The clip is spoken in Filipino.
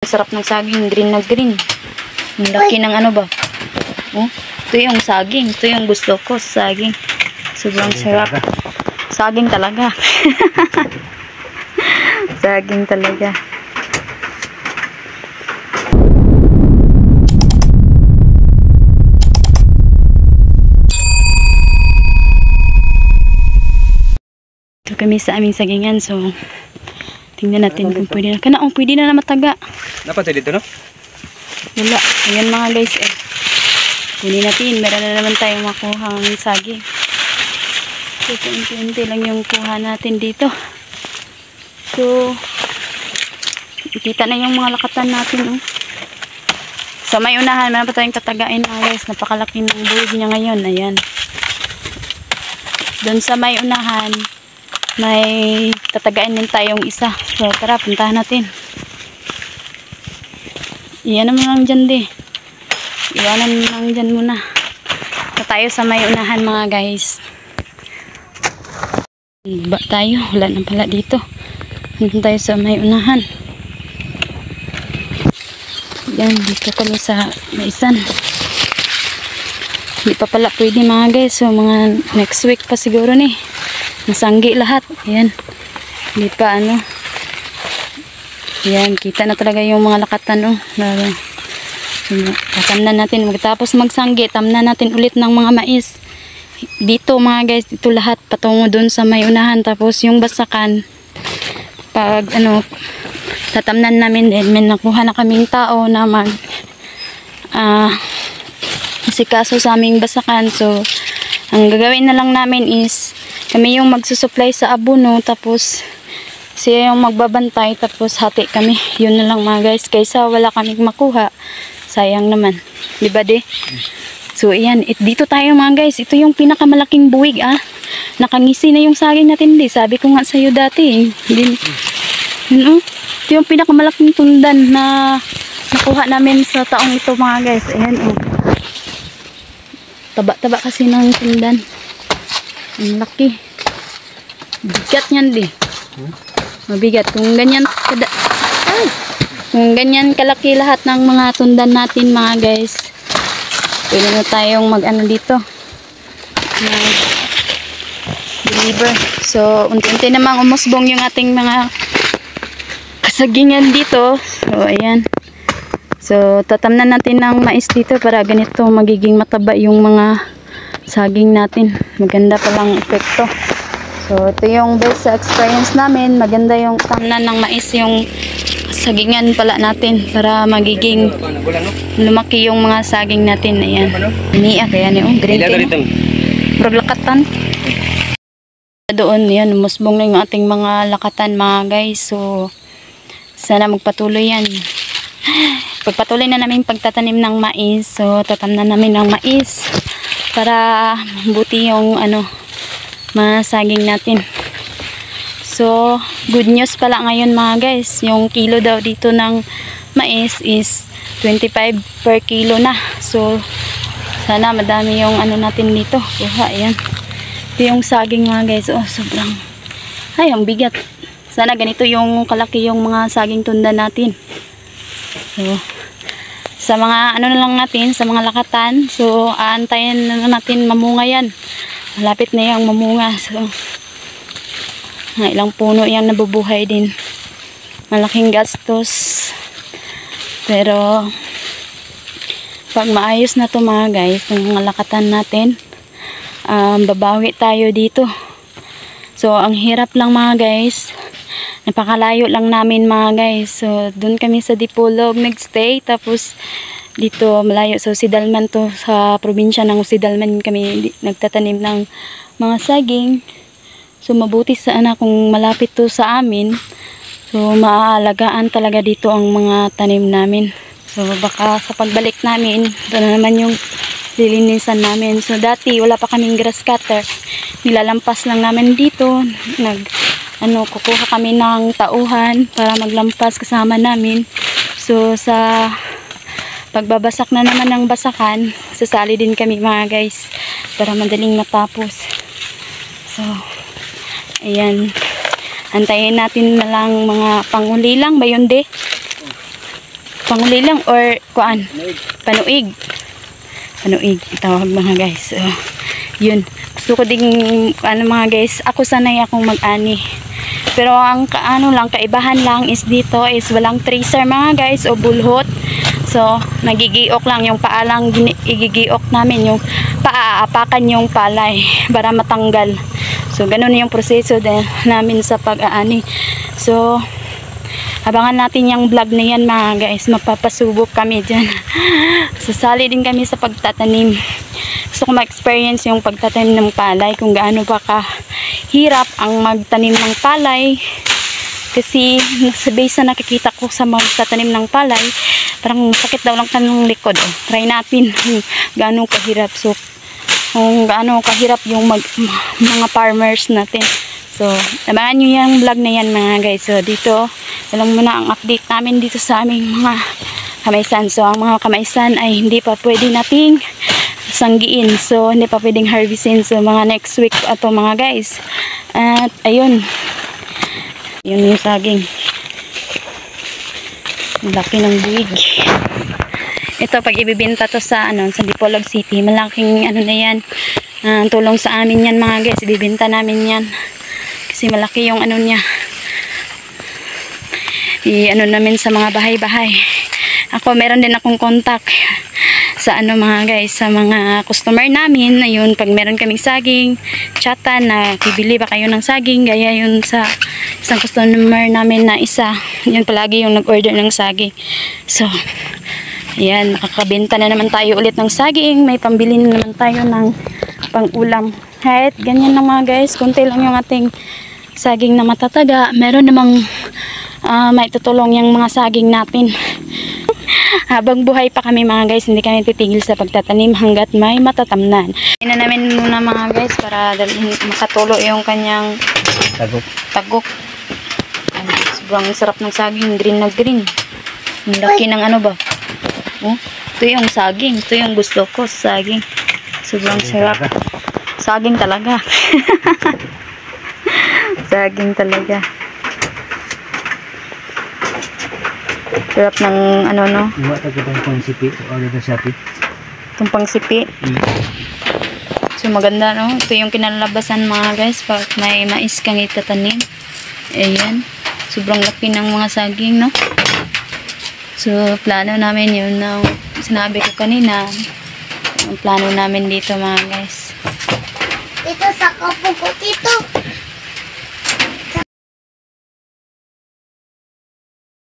Sarap ng saging, green na green. Ang laki ng ano ba? Oh, ito yung saging. Ito yung gusto ko, saging. Sobrang sarap. Saging talaga. Saging talaga. Ito kami sa aming sagingan, so tingnan natin kung pwede na. Kanaong pwede na mataga. Dapat sa dito, no? Wala. Ayan mga guys eh. Kunin natin. Meron na naman tayong makuhang saging. So, unti-unti lang yung kuha natin dito. So, kita na yung mga lakatan natin. Oh. Sa may unahan, meron pa tayong tatagain mga guys. Napakalaki ng buwig niya ngayon. Ayan. Doon sa may unahan, may tatagain din tayong isa. So, tara, puntahan natin. Iyan naman lang dyan, di. Iwanan lang dyan muna. So, tayo sa may unahan, mga guys. Ba tayo? Wala na pala dito. Nandun tayo sa may unahan. Yan, dito kami sa maisan. Hindi pa pala pwede, mga guys. So, mga next week pa siguro ni. Nasanggi lahat. Ayan. Hindi pa ano. Ayan. Kita na talaga yung mga lakatan. Oh. Tatamnan natin. Magtapos magsanggi, tamnan natin ulit ng mga mais. Dito mga guys. Dito lahat. Patungo dun sa may unahan. Tapos yung basakan. Pag ano. Tatamnan namin din. May nakuha na kaming tao na mag sikaso sa aming basakan. So, ang gagawin na lang namin is kami yung magsusupply sa abono, tapos siya yung magbabantay, tapos hati kami. Yun na lang mga guys, kaysa wala kaming makuha, sayang naman, di ba di? So ayan, dito tayo mga guys. Ito yung pinakamalaking buwig nakangisi na yung saging natin, di sabi ko nga sa'yo dati ito yung pinakamalaking tundan na nakuha namin sa taong ito mga guys. Ayan taba-taba kasi ng tundan. Ang laki. Bigat niyan di. Mabigat. Kung ganyan kalaki lahat ng mga tundan natin mga guys, pwede na tayong mag-ano dito. Mag-deliver. So, unti-unti namang umusbong yung ating mga kasagingan dito. So, ayan. So, tatamnan natin ng mais dito para ganito magiging mataba yung mga saging natin. Maganda palang epekto. So, ito yung best sa experience namin. Maganda yung tamnan ng mais, yung sagingan pala natin para magiging lumaki yung mga saging natin. Ayan. Iniya kaya niyo. Green tea. Lakatan. Doon, yan. Musbong na yung ating mga lakatan mga guys. So, sana magpatuloy yan. Pagpatuloy na namin pagtatanim ng mais. So, tatamnan namin ng mais para buti yung mga saging natin. So, good news pala ngayon mga guys. Yung kilo daw dito ng mais is 25 per kilo na. So, sana madami yung natin dito. Ayan. Ito yung saging mga guys. Oh, sobrang ang bigat. Sana ganito yung kalaki yung mga saging tunda natin. So, sa mga na lang natin, sa mga lakatan, so aantayin na natin mamunga yan. Malapit na yung mamunga. So, ilang puno yung nabubuhay din. Malaking gastos. Pero, pag maayos na to mga guys, yung mga lakatan natin, babawi tayo dito. So, ang hirap lang mga guys. Napakalayo lang namin mga guys. So, doon kami sa Dipolog nagstay. Tapos, dito malayo sa Usidalman to. Sa probinsya ng Usidalman kami nagtatanim ng mga saging. So, mabuti sana kung malapit to sa amin. So, maaalagaan talaga dito ang mga tanim namin. So, baka sa pagbalik namin, ito na naman yung lilinisan namin. So, dati wala pa kaming grass cutter. Nilalampas lang namin dito. Kukuha kami ng tauhan para maglampas kasama namin. So, sa pagbabasak na naman ng basakan, sasali din kami mga guys para madaling matapos. So, ayan. Antayin natin na lang mga panguli lang ba yun, de? Pangulilang or kuan? Panuig. Panuig. Tawag mga guys. So, yun. Gusto ko ding, ano mga guys, ako sanay akong mag-ani. Pero ang kaibahan lang is dito is walang tracer mga guys o bulhot. So, nagigiok lang yung paalang igigiok namin yung paaapakan yung palay para matanggal. So, ganun yung proseso namin sa pag-aani. So, abangan natin yung vlog na yan mga guys. Mapapasubok kami dyan. Sasali din kami sa pagtatanim. Gusto ko ma-experience yung pagtatanim ng palay. Kung gaano ba kahirap ang magtanim ng palay. Kasi base na nakikita ko sa magtatanim ng palay, parang sakit daw lang kanong likod. Oh. Try natin kung gaano kahirap. So, kung gaano kahirap yung mga farmers natin. So, abangan nyo yung vlog na yan mga guys. So, dito, walang muna ang update namin dito sa aming mga kamaisan. So, ang mga kamaisan ay hindi pa pwede nating sanggiin. So, hindi pa pwedeng harvestin. So, mga next week ato mga guys. At, ayun. Yun yung saging. Laki ng buwig. Ito, pag ibibenta to sa Dipolog City, malaking na yan. Tulong sa amin yan mga guys. Ibibenta namin yan. Kasi malaki yung niya. Namin sa mga bahay-bahay. Ako, meron din akong contact sa mga guys, sa mga customer namin. Ayun, pag meron kaming saging, chatan na bibili ba kayo ng saging, gaya yun sa isang customer namin na isa. Yun palagi yung nag-order ng saging. So, ayan, nakakabenta na naman tayo ulit ng saging. May pambili na naman tayo ng pang-ulam. Kahit ganyan na mga guys, kunti lang yung ating saging na matataga. Meron namang may tutulong yung mga saging natin. Habang buhay pa kami mga guys, hindi kami titigil sa pagtatanim hanggat may matatamnan. Ina namin muna mga guys para makatulo yung kanyang tagok. Sobrang sarap ng saging, green na green. Ang laki ng ba? Oh, ito yung saging. Ito yung gusto ko, saging. Sobrang sarap. Saging talaga. Saging talaga. Sarap ng no? Iwa tayo itong pangsipi. Order na Shopee. Itong pangsipi. So maganda no? Ito yung kinalabasan mga guys. Pag may mais kang itatanim. Ayan. Sobrang laki ng mga saging no? So plano namin yun na sinabi ko kanina. Ang plano namin dito mga guys. Ito sa kapo ko dito.